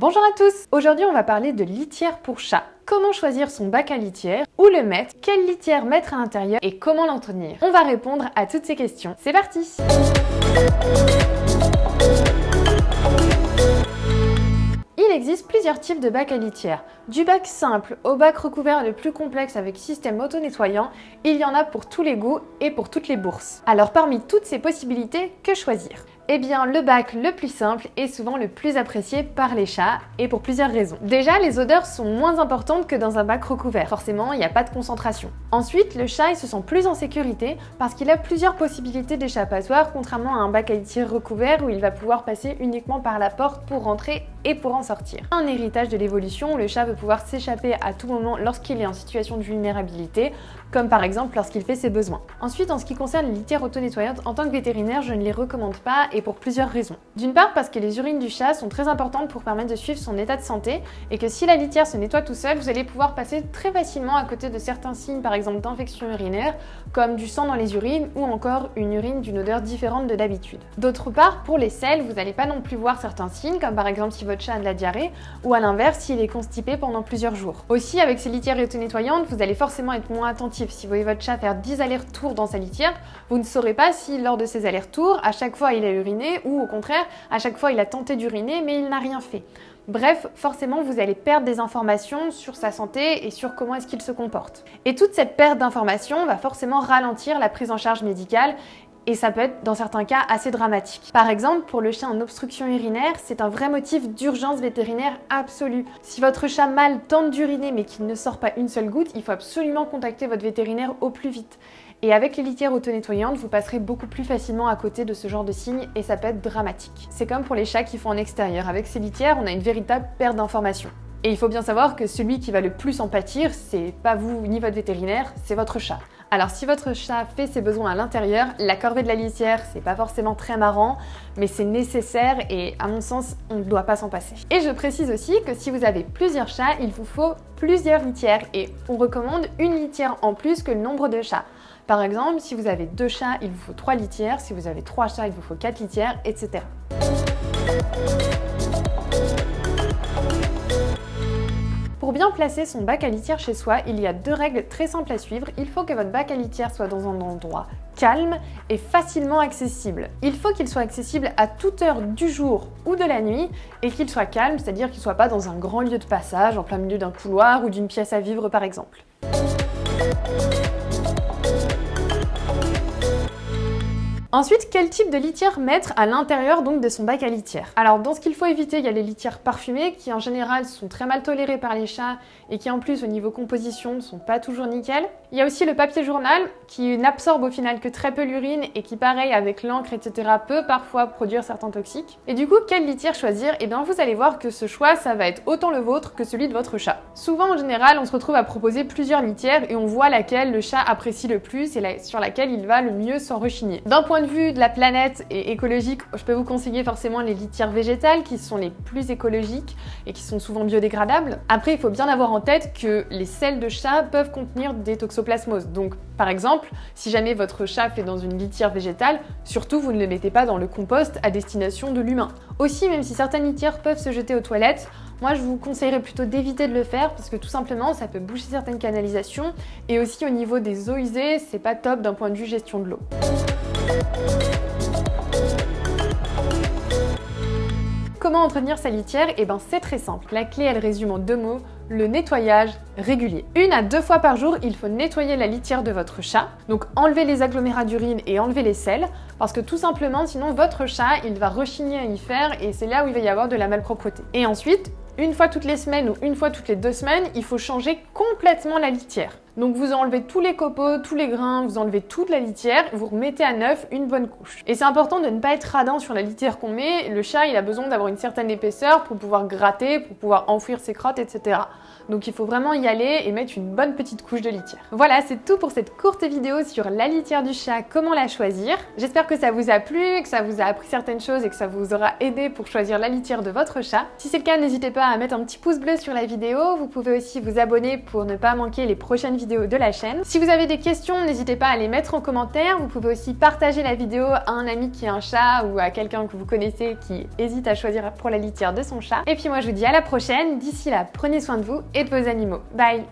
Bonjour à tous! Aujourd'hui on va parler de litière pour chat. Comment choisir son bac à litière, où le mettre, quelle litière mettre à l'intérieur et comment l'entretenir. On va répondre à toutes ces questions. C'est parti! Il existe plusieurs types de bacs à litière. Du bac simple au bac recouvert le plus complexe avec système auto-nettoyant, il y en a pour tous les goûts et pour toutes les bourses. Alors parmi toutes ces possibilités, que choisir? Eh bien, le bac le plus simple est souvent le plus apprécié par les chats et pour plusieurs raisons. Déjà, les odeurs sont moins importantes que dans un bac recouvert. Forcément, il n'y a pas de concentration. Ensuite, le chat il se sent plus en sécurité parce qu'il a plusieurs possibilités d'échappatoire, contrairement à un bac à litière recouvert où il va pouvoir passer uniquement par la porte pour rentrer et pour en sortir. Un héritage de l'évolution où le chat veut pouvoir s'échapper à tout moment lorsqu'il est en situation de vulnérabilité, comme par exemple lorsqu'il fait ses besoins. Ensuite, en ce qui concerne les litières auto-nettoyantes, en tant que vétérinaire, je ne les recommande pas et pour plusieurs raisons. D'une part, parce que les urines du chat sont très importantes pour permettre de suivre son état de santé et que si la litière se nettoie tout seul, vous allez pouvoir passer très facilement à côté de certains signes, par exemple d'infection urinaire, comme du sang dans les urines ou encore une urine d'une odeur différente de d'habitude. D'autre part, pour les selles, vous n'allez pas non plus voir certains signes, comme par exemple si votre chat a de la diarrhée ou à l'inverse s'il est constipé pendant plusieurs jours. Aussi, avec ces litières auto-nettoyantes, vous allez forcément être moins attentif. Si vous voyez votre chat faire 10 allers-retours dans sa litière, vous ne saurez pas si lors de ces allers-retours, à chaque fois il a uriné ou au contraire, à chaque fois il a tenté d'uriner mais il n'a rien fait. Bref, forcément, vous allez perdre des informations sur sa santé et sur comment est-ce qu'il se comporte. Et toute cette perte d'informations va forcément ralentir la prise en charge médicale et ça peut être dans certains cas assez dramatique. Par exemple, pour le chien en obstruction urinaire, c'est un vrai motif d'urgence vétérinaire absolue. Si votre chat mâle tente d'uriner mais qu'il ne sort pas une seule goutte, il faut absolument contacter votre vétérinaire au plus vite. Et avec les litières auto-nettoyantes, vous passerez beaucoup plus facilement à côté de ce genre de signes et ça peut être dramatique. C'est comme pour les chats qui font en extérieur. Avec ces litières, on a une véritable perte d'informations. Et il faut bien savoir que celui qui va le plus en pâtir, c'est pas vous ni votre vétérinaire, c'est votre chat. Alors si votre chat fait ses besoins à l'intérieur, la corvée de la litière, c'est pas forcément très marrant, mais c'est nécessaire et à mon sens, on ne doit pas s'en passer. Et je précise aussi que si vous avez plusieurs chats, il vous faut plusieurs litières et on recommande une litière en plus que le nombre de chats. Par exemple, si vous avez 2 chats, il vous faut 3 litières, si vous avez 3 chats, il vous faut 4 litières, etc. Pour bien placer son bac à litière chez soi, il y a 2 règles très simples à suivre. Il faut que votre bac à litière soit dans un endroit calme et facilement accessible. Il faut qu'il soit accessible à toute heure du jour ou de la nuit et qu'il soit calme, c'est-à-dire qu'il ne soit pas dans un grand lieu de passage, en plein milieu d'un couloir ou d'une pièce à vivre par exemple. Ensuite, quel type de litière mettre à l'intérieur donc de son bac à litière? Alors dans ce qu'il faut éviter, il y a les litières parfumées qui en général sont très mal tolérées par les chats et qui en plus au niveau composition ne sont pas toujours nickel. Il y a aussi le papier journal qui n'absorbe au final que très peu l'urine et qui pareil avec l'encre etc. peut parfois produire certains toxiques. Et du coup, quelle litière choisir? Et bien vous allez voir que ce choix ça va être autant le vôtre que celui de votre chat. Souvent en général on se retrouve à proposer plusieurs litières et on voit laquelle le chat apprécie le plus et sur laquelle il va le mieux s'en rechigner. D'un point de vue de la planète et écologique, je peux vous conseiller forcément les litières végétales qui sont les plus écologiques et qui sont souvent biodégradables. Après, il faut bien avoir en tête que les selles de chat peuvent contenir des toxoplasmoses. Donc, par exemple, si jamais votre chat fait dans une litière végétale, surtout vous ne le mettez pas dans le compost à destination de l'humain. Aussi, même si certaines litières peuvent se jeter aux toilettes, moi je vous conseillerais plutôt d'éviter de le faire parce que tout simplement ça peut boucher certaines canalisations et aussi au niveau des eaux usées, c'est pas top d'un point de vue gestion de l'eau. Comment entretenir sa litière? Eh ben c'est très simple. La clé elle résume en 2 mots, le nettoyage régulier. 1 à 2 fois par jour, il faut nettoyer la litière de votre chat. Donc enlever les agglomérats d'urine et enlever les selles parce que tout simplement sinon votre chat il va rechigner à y faire et c'est là où il va y avoir de la malpropreté. Et ensuite, une fois toutes les semaines ou une fois toutes les 2 semaines, il faut changer complètement la litière. Donc vous enlevez tous les copeaux, tous les grains, vous enlevez toute la litière, vous remettez à neuf une bonne couche. Et c'est important de ne pas être radin sur la litière qu'on met. Le chat, il a besoin d'avoir une certaine épaisseur pour pouvoir gratter, pour pouvoir enfouir ses crottes, etc. Donc il faut vraiment y aller et mettre une bonne petite couche de litière. Voilà, c'est tout pour cette courte vidéo sur la litière du chat, comment la choisir. J'espère que ça vous a plu, que ça vous a appris certaines choses et que ça vous aura aidé pour choisir la litière de votre chat. Si c'est le cas, n'hésitez pas à mettre un petit pouce bleu sur la vidéo. Vous pouvez aussi vous abonner pour ne pas manquer les prochaines vidéos vidéos de la chaîne. Si vous avez des questions, n'hésitez pas à les mettre en commentaire. Vous pouvez aussi partager la vidéo à un ami qui a un chat ou à quelqu'un que vous connaissez qui hésite à choisir pour la litière de son chat. Et puis moi je vous dis à la prochaine. D'ici là, prenez soin de vous et de vos animaux. Bye!